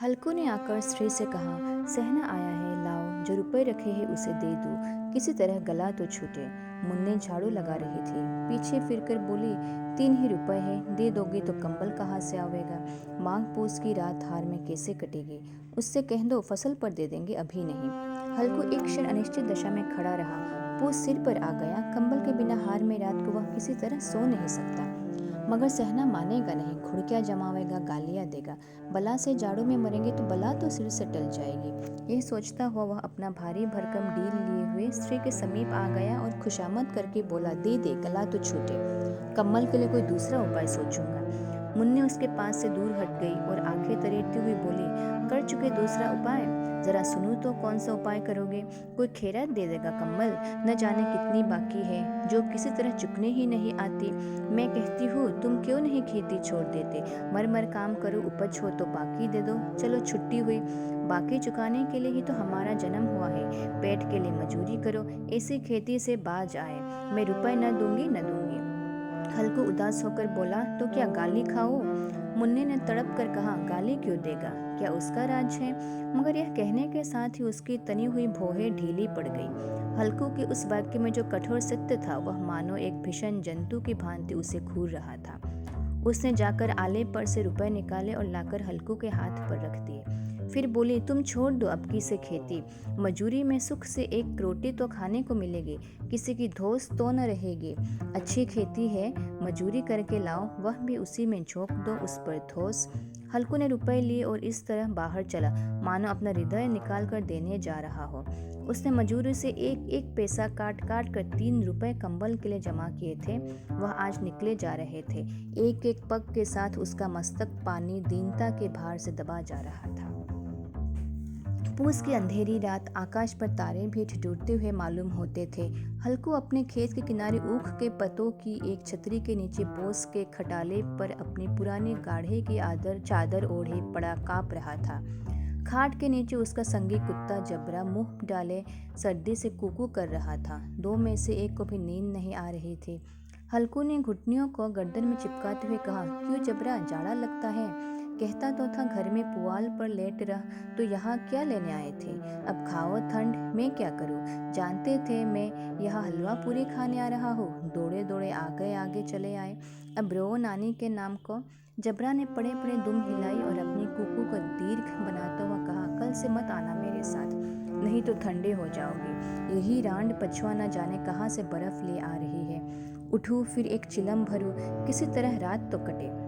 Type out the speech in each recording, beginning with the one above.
हल्कू ने आकर स्त्री से कहा, सहना आया है, लाओ, जो रुपए रखे हैं उसे दे दो, किसी तरह गला तो छूटे। मुन्ने झाड़ू लगा रही थी, पीछे फिरकर बोली, 3 ही रुपए हैं, दे दोगे तो कंबल कहाँ से आवेगा? मांग पूस की रात हार में कैसे कटेगी? उससे कह दो फसल पर दे देंगे, अभी नहीं। हल्कू एक क्षण अनिश्चित दशा में खड़ा रहा। पूस सिर पर आ गया, कंबल के बिना हार में रात को वह किसी तरह सो नहीं सकता। मगर सहना मानेगा नहीं, घुड़कियां जमावेगा, गालियां देगा। बला से जाड़ों में मरेंगे तो बला तो सिर से टल जाएगी। यह सोचता हुआ वह अपना भारी भरकम डील लिए हुए स्त्री के समीप आ गया और खुशामद करके बोला, दे दे, गला तो छूटे। कम्बल के लिए कोई दूसरा उपाय सोचूंगा। मुन्ने उसके पास से दूर हट गई और आंखें तरेरती हुई बोली, कर चुके दूसरा उपाय? जरा सुनूं तो कौन सा उपाय करोगे? कोई खैरात दे देगा कम्बल, न जाने कितनी बाकी है, जो किसी तरह चुकने ही नहीं आती। मैं कहती हूँ, तुम क्यों नहीं खेती छोड़ देते? मर मर काम करो, उपज हो तो बाकी दे दो, चलो छुट्टी हुई। बाकी चुकाने के लिए ही तो हमारा जन्म हुआ है, पेट के लिए मजूरी करो, ऐसी खेती से बाज आए। मैं रुपए न दूंगी न दूंगी। हल्कू उदास होकर बोला, तो क्या गाली खाओ? मुन्ने ने तड़प कर कहा, गाली क्यों देगा, क्या उसका राज है? मगर यह कहने के साथ ही उसकी तनी हुई भौहें ढीली पड़ गई। हल्कू के उस वाक्य में जो कठोर सत्य था, वह मानो एक भीषण जंतु की भांति उसे घूर रहा था। उसने जाकर आले पर से रुपए निकाले और लाकर हल्कू के हाथ पर रख दिए। फिर बोली, तुम छोड़ दो अब की से खेती, मजूरी में सुख से एक रोटी तो खाने को मिलेगी, किसी की धोस तो न रहेगी। अच्छी खेती है, मजूरी करके लाओ, वह भी उसी में झोंक दो, उस पर धोस। हल्कू ने रुपए लिए और इस तरह बाहर चला, मानो अपना हृदय निकाल कर देने जा रहा हो। उसने मजूरी से एक एक पैसा काट काट कर 3 रुपए कंबल के लिए जमा किए थे। वह आज निकले जा रहे थे। एक एक पग के साथ उसका मस्तक पानी दीनता के भार से दबा जा रहा था। पूस की अंधेरी रात, आकाश पर तारे भी ठिठुरते हुए मालूम होते थे। हल्कू अपने खेत के किनारे ऊख के पत्तों की एक छतरी के नीचे बोस के खटाले पर अपनी पुरानी गाढ़े की चादर ओढ़े पड़ा काँप रहा था। खाट के नीचे उसका संगी कुत्ता जबरा मुंह डाले सर्दी से कूकू कर रहा था। दो में से एक को भी नींद नहीं आ रही थी। हल्कू ने घुटनियों को गर्दन में चिपकाते हुए कहा, क्यों जबरा, जाड़ा लगता है? कहता तो था घर में पुआल पर लेट रह, तो यहाँ क्या लेने आए थे? अब खाओ ठंड, मैं क्या करूँ? जानते थे मैं यहाँ हलवा पूरी खाने आ रहा हूँ, दौड़े दौड़े आगे आगे चले आए। अब रो नानी के नाम को। जबरा ने पड़े पड़े दुम हिलाई और अपनी कुकू को दीर्घ बनाता हुआ कहा, कल से मत आना मेरे साथ, नहीं तो ठंडे हो जाओगे। यही रांड पछुआ न जाने कहाँ से बर्फ ले आ रही है। उठूं, फिर एक चिलम भरूं, किसी तरह रात तो कटे।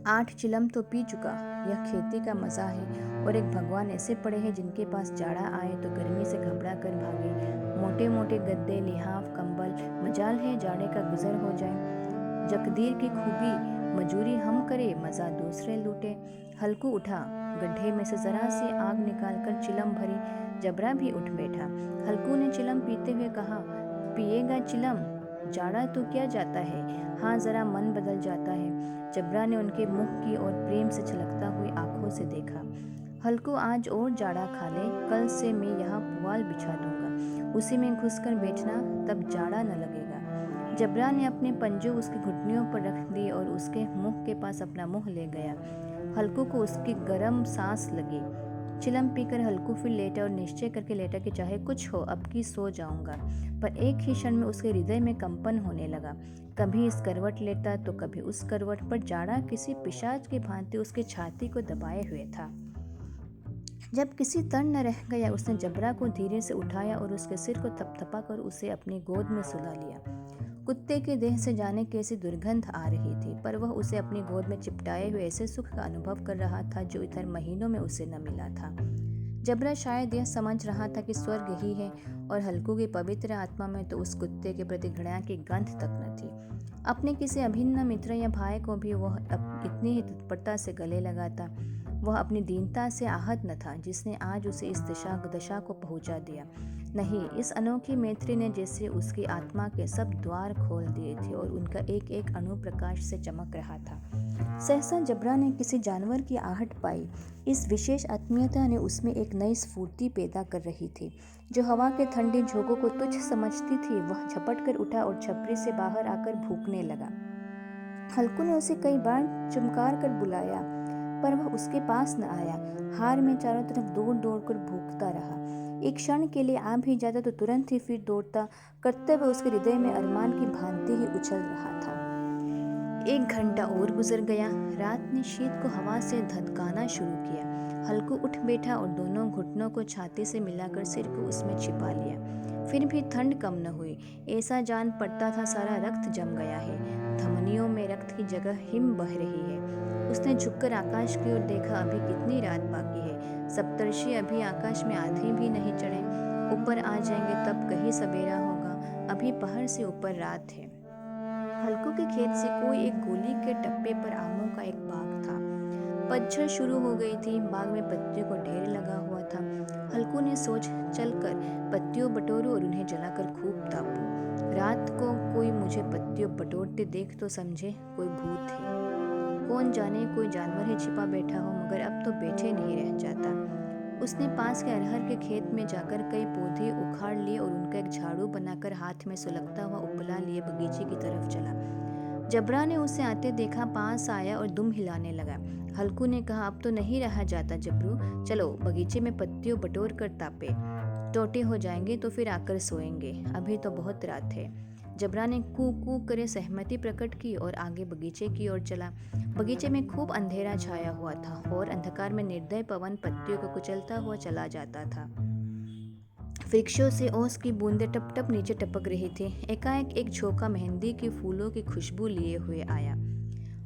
8 चिलम तो पी चुका। यह खेती का मजा है। और एक भगवान ऐसे पड़े हैं जिनके पास जाड़ा आए तो गर्मी से घबरा कर भागे। मोटे मोटे गद्दे, लिहाफ, कंबल, मजाल है जाड़े का गुजर हो जाए। जकदीर की खूबी, मजूरी हम करे, मजा दूसरे लूटे। हल्कू उठा, गड्ढे में से जरा सी आग निकालकर चिलम भरी। जबरा भी उठ बैठा। हल्कू ने चिलम पीते हुए कहा, पिएगा चिलम? जाड़ा तो क्या जाता है, हाँ जरा मन बदल जाता है। जबरा ने उनके मुख की ओर प्रेम से छलकता हुई आंखों से देखा। हल्कू, आज और जाड़ा खा ले, कल से मैं यहाँ पुआल बिछा दूंगा, उसी में घुसकर बैठना, तब जाड़ा न लगेगा। जबरा ने अपने पंजे उसकी घुटनियों पर रख दिए और उसके मुंह के पास अपना मुंह ले गया। हल्कू को उसकी गर्म सांस लगी। चिलम पीकर हल्कू फिर लेटा और निश्चय करके लेटा कि चाहे कुछ हो, अब की सो जाऊंगा। पर एक ही क्षण में उसके हृदय में कंपन होने लगा। कभी इस करवट लेटा तो कभी उस करवट पर। जाड़ा किसी पिशाच की भांति उसकी छाती को दबाए हुए था। जब किसी तन न रह गया, उसने जबरा को धीरे से उठाया और उसके सिर को थपथपा कर उसे अपनी गोद में सुला लिया। कुत्ते के देह से जाने कैसी दुर्गंध आ रही थी, पर वह उसे अपनी गोद में चिपटाए हुए ऐसे सुख का अनुभव कर रहा था जो इधर महीनों में उसे न मिला था। जबरा शायद यह समझ रहा था कि स्वर्ग ही है, और हल्कू की पवित्र आत्मा में तो उस कुत्ते के प्रति घृणा की गंध तक न थी। अपने किसी अभिन्न मित्र या भाई को भी वह इतनी ही तत्परता से गले लगाता। वह अपनी दीनता से आहत न था जिसने आज उसे इस दशा को पहुंचा दिया। नहीं, इस अनोखी मैत्री ने जैसे उसकी आत्मा के सब द्वार खोल दिए थे और उनका एक एक अणु प्रकाश से चमक रहा था। सहसा जबरा ने किसी जानवर की आहट पाई। इस विशेष आत्मीयता ने उसमें एक नई स्फूर्ति पैदा कर रही थी। जो हवा के ठंडे झोंकों को तुच्छ समझती थी, वह झपट कर उठा और छपरी से बाहर आकर भूखने लगा। हल्कू ने उसे कई बार चुमकार कर बुलाया, पर वह उसके पास न आया। हार में चारों तरफ दौड़ दौड़ कर भूखता रहा। एक क्षण के लिए आ भी जाता तो तुरंत ही फिर दौड़ता। कर्तव्य उसके हृदय में अरमान की भांति ही उछल रहा था। 1 घंटा और गुजर गया। रात ने शीत को हवा से धधकाना शुरू किया। हल्कू उठ बैठा और दोनों घुटनों को छाती से मिलाकर सिर को उसमें छिपा लिया। फिर भी ठंड कम न हुई। ऐसा जान पड़ता था सारा रक्त जम गया है, धमनियों में रक्त की जगह हिम बह रही है। उसने झुककर आकाश की ओर देखा। अभी कितनी रात बाकी है। सप्तर्षि अभी आकाश में आधे भी नहीं चढ़े। ऊपर आ जाएंगे तब कहीं सवेरा होगा। अभी पहर से ऊपर रात है। हल्कू के खेत से कोई एक गोली के टप्पे पर आमों का एक बाग था। पतझड़ शुरू हो गई थी। बाग में पत्तियों को ढेर लगा हुआ था। हल्कू ने सोच चलकर पत्तियों बटोरूं और उन्हें जलाकर खूब तापूं। रात को कोई मुझे पत्तियों बटोरते देख तो समझे कोई भूत है। कौन जाने कोई जानवर ही छिपा बैठा हो, मगर अब तो बैठे नहीं रह जाता। उसने पास के अरहर के खेत में जाकर कई पौधे उखाड़ लिए और उनका एक झाड़ू बनाकर हाथ में सुलगता हुआ उपला लिए बगीचे की तरफ चला। जबरा ने उसे आते देखा, पास आया और दुम हिलाने लगा। हल्कू ने कहा, अब तो नहीं रहा जाता जबरू, चलो बगीचे में पत्तियों बटोर कर तापे। टोटे हो जाएंगे तो फिर आकर सोएंगे, अभी तो बहुत रात है। जबरा ने कू कू करे सहमति प्रकट की और आगे बगीचे की ओर चला। बगीचे में खूब अंधेरा छाया हुआ था और अंधकार में निर्दय पवन पत्तियों को कुचलता हुआ चला जाता था। वृक्षों से ओस की बूंदें टप टप नीचे टपक रही थी। एकाएक एक झोंका मेहंदी के फूलों की खुशबू लिए हुए आया।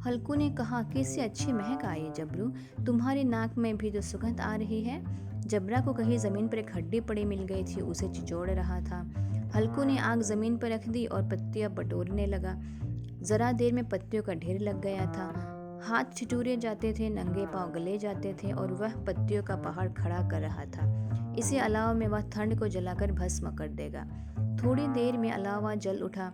हल्कू ने कहा, कैसी अच्छी महक आई जबरू, तुम्हारी नाक में भी तो सुगंध आ रही है। जबरा को कहीं जमीन पर एक हड्डी पड़ी मिल गई थी, उसे चिचोड़ रहा था। हल्कू ने आग जमीन पर रख दी और पत्तियां बटोरने लगा। जरा देर में पत्तियों का ढेर लग गया था। हाथ ठिठुरे जाते थे, नंगे पांव गले जाते थे और वह पत्तियों का पहाड़ खड़ा कर रहा था। इसी अलावा में वह ठंड को जलाकर भस्म कर देगा। थोड़ी देर में अलावा जल उठा।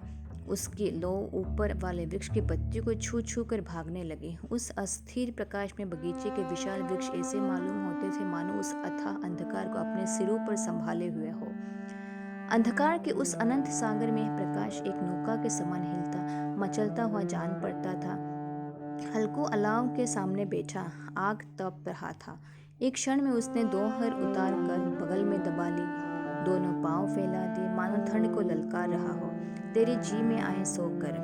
उसकी लौ ऊपर वाले वृक्ष की पत्तियों को छू छू कर भागने लगी। उस अस्थिर प्रकाश में बगीचे के विशाल वृक्ष ऐसे मालूम होते थे मानो उस अथाह अंधकार को अपने सिरों पर संभाले हुए हो। अंधकार के उस अनंत सागर में प्रकाश एक नौका के समान हिलता मचलता हुआ जान पड़ता था। हल्कू अलाव के सामने बैठा, आग तप रहा था। एक क्षण में उसने दोहर उतार कर बगल में दबा ली, दोनों पांव फैला दिए मानो ठंड को ललकार रहा हो। तेरी जी में आए सोकर।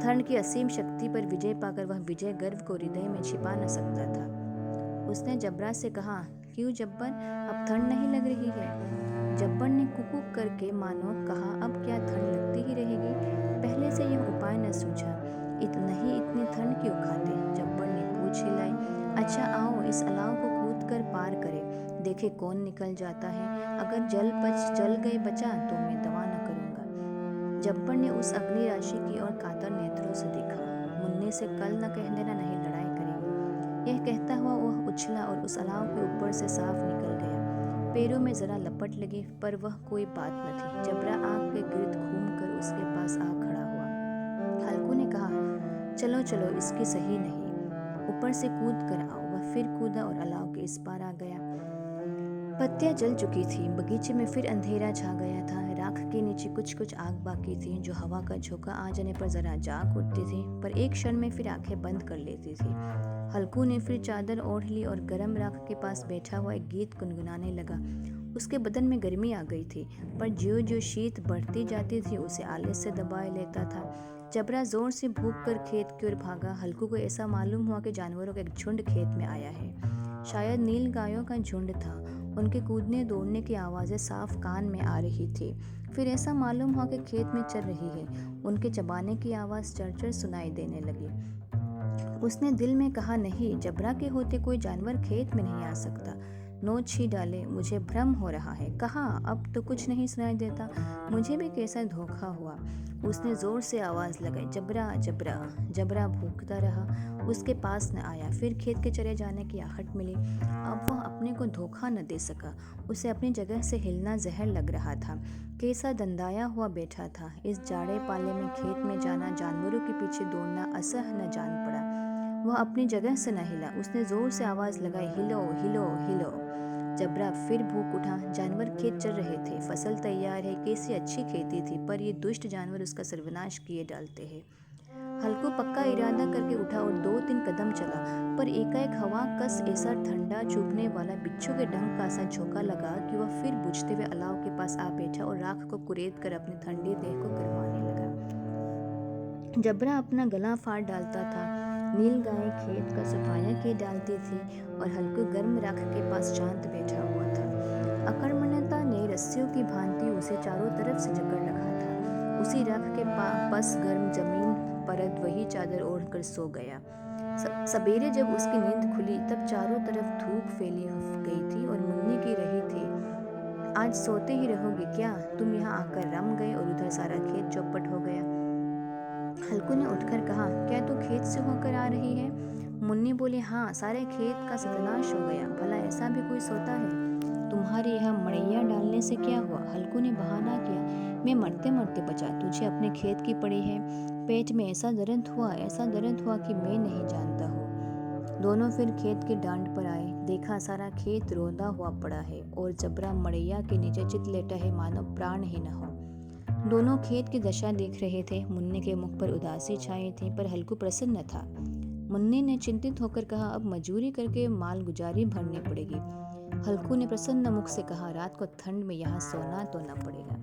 ठंड की असीम शक्ति पर विजय पाकर वह विजय गर्व को हृदय में छिपा न सकता था। उसने जबरा से कहा, क्यों जब्बर, अब ठंड नहीं लग रही है? जब्बर ने कुकुक करके मानो कहा, अब क्या ठंड लगती ही रहेगी? पहले से यह उपाय न सूझा। इतनी ठंड क्यों खाते? जब्बर ने पूछ हिलाई। अच्छा आओ इस अलाव को कूद कर पार करें, देखे कौन निकल जाता है। अगर जल गए बचा तो मैं दवा न करूंगा। जब्बर ने उस अग्नि राशि की ओर कातर नेत्रों से देखा। मुन्ने से कल न कह देना, नहीं लड़ाई करेंगे। यह कहता हुआ वह उछला और उस अलाव के ऊपर से साफ निकल गया। पैरों में जरा लपट लगी, पर वह कोई बात न थी। जबरा आग के गिर्द घूमकर उसके पास आ खड़ा हुआ। हल्कू ने कहा, चलो चलो, इसकी सही नहीं, ऊपर से कूद कर आओ। वह फिर कूदा और अलाव के इस पार आ गया। पत्तियां जल चुकी थी। बगीचे में फिर अंधेरा छा गया था। राख के नीचे कुछ कुछ आग बाकी थी, जो हवा का झोंका आ जाने पर जरा जाग उठती थी, पर एक क्षण में फिर आंखें बंद कर लेती थी। हल्कू ने फिर चादर ओढ़ ली और गर्म राख के पास बैठा हुआ एक गीत गुनगुनाने लगा। उसके बदन में गर्मी आ गई थी, पर ज्यों ज्यों शीत बढ़ती जाती थी उसे आलस से दबाए लेता था। जबरा जोर से भूख कर खेत की ओर भागा। हल्कू को ऐसा मालूम हुआ कि जानवरों का एक झुंड खेत में आया है। शायद नील गायों का झुंड था। उनके कूदने दौड़ने की आवाज़ें साफ कान में आ रही थी। फिर ऐसा मालूम हुआ कि खेत में चर रही है। उनके चबाने की आवाज़ चरचर सुनाई देने लगी। उसने दिल में कहा, नहीं, जबरा के होते कोई जानवर खेत में नहीं आ सकता। नोच ही डाले, मुझे भ्रम हो रहा है। कहाँ, अब तो कुछ नहीं सुनाई देता। मुझे भी कैसा धोखा हुआ। उसने जोर से आवाज़ लगाई, जबरा जबरा। जबरा भूखता रहा, उसके पास न आया। फिर खेत के चले जाने की आहट मिली। अब वह अपने को धोखा न दे सका। उसे अपनी जगह से हिलना जहर लग रहा था। कैसा दंदाया हुआ बैठा था। इस जाड़े पाले में खेत में जाना, जानवरों के पीछे दौड़ना असह न जान पड़ा। वह अपनी जगह से न हिला। उसने जोर से आवाज़ लगाई, हिलो हिलो हिलो। जबरा फिर भूख उठा। जानवर खेत चर रहे थे, फसल तैयार है, कैसी अच्छी खेती थी, पर ये दुष्ट जानवर उसका सर्वनाश किए डालते हैं। हल्कू पक्का इरादा करके उठा और 2-3 कदम चला, पर एकाएक हवा कस ऐसा ठंडा चुभने वाला बिच्छू के डंक का सा झोंका लगा कि वह फिर बुझते हुए अलाव के पास आ बैठा और राख को कुरेद कर अपनी ठंडी देह को गरमाने लगा। जबरा अपना गला फाड़ डालता था, नील गाय खेत का सफाया किए डालती थी और हल्कू गर्म राख के पास शांत बैठा हुआ था। अकर्मण्यता ने रस्सियों की भांति उसे चारों तरफ से जकड़ रखा था। उसी राख के पास गर्म जमीन परत वही चादर ओढ़कर सो गया। सवेरे जब उसकी नींद खुली तब चारों तरफ धूप फैली गई थी और मुन्नी की रही थी, आज सोते ही रहोगे क्या? तुम यहाँ आकर रम गए और उधर सारा खेत चौपट हो गया। हल्कू ने उठकर कहा, क्या तू खेत से होकर आ रही है? मुन्नी बोली, हाँ, सारे खेत का सत्यानाश हो गया। भला ऐसा भी कोई सोता है? तुम्हारे यहाँ मड़ैया डालने से क्या हुआ? हल्कू ने बहाना किया, मैं मरते मरते बचा, तुझे अपने खेत की पड़ी है। पेट में ऐसा दर्द हुआ कि मैं नहीं जानता हूँ। दोनों फिर खेत के डांड पर आए, देखा सारा खेत रोंदा हुआ पड़ा है और जबरा मड़ैया के नीचे चित लेटा है, मानो प्राण ही न हो। दोनों खेत की दशा देख रहे थे। मुन्ने के मुख पर उदासी छाई थी, पर हल्कू प्रसन्न था। मुन्ने ने चिंतित होकर कहा, अब मजूरी करके माल गुजारी भरनी पड़ेगी। हल्कू ने प्रसन्न मुख से कहा, रात को ठंड में यहाँ सोना तो न पड़ेगा।